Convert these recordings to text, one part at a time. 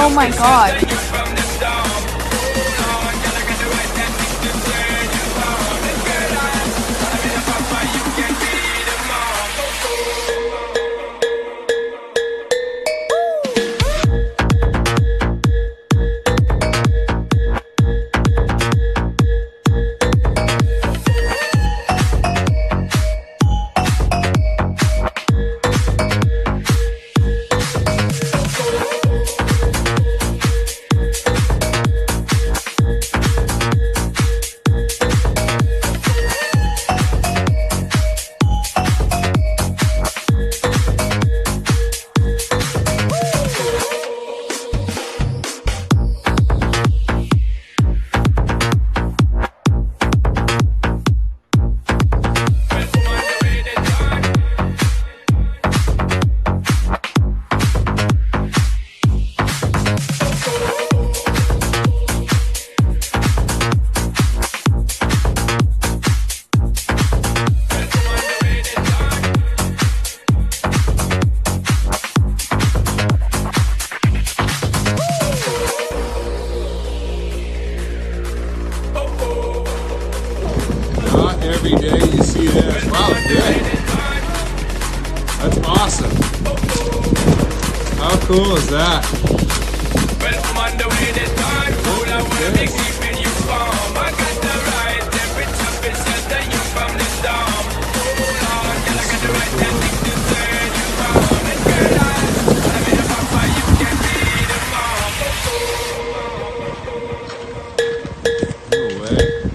Oh my god. Every day you see this. Wow, good. That's awesome. How cool is that? No way.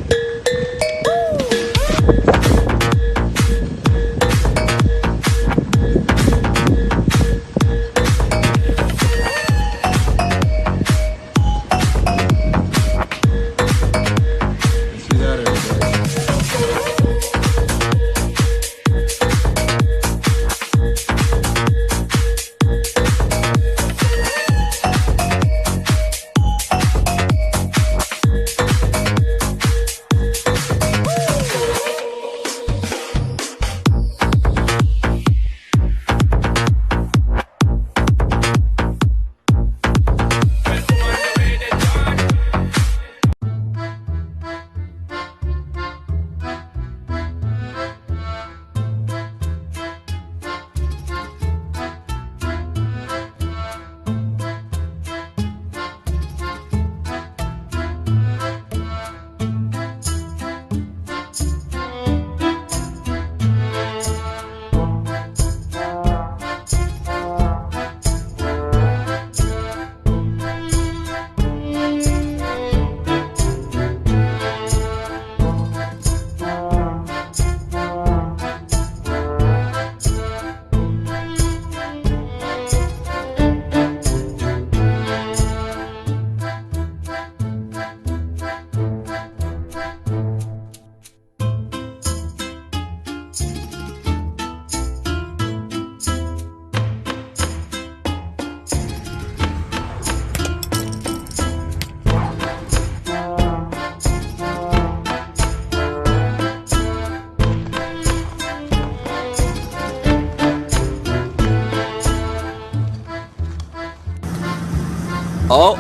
Oh,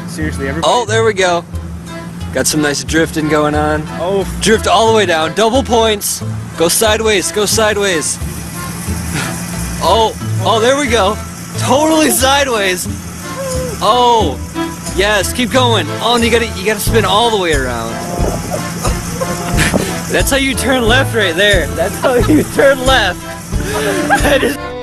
Seriously, everybody. oh, there we go. Got some nice drifting going on. Oh, Drift all the way down, double points. Go sideways, go sideways. Oh, there we go. Totally sideways. Oh, yes, keep going. Oh, and you gotta spin all the way around. That's how you turn left right there. That's how you turn left. That is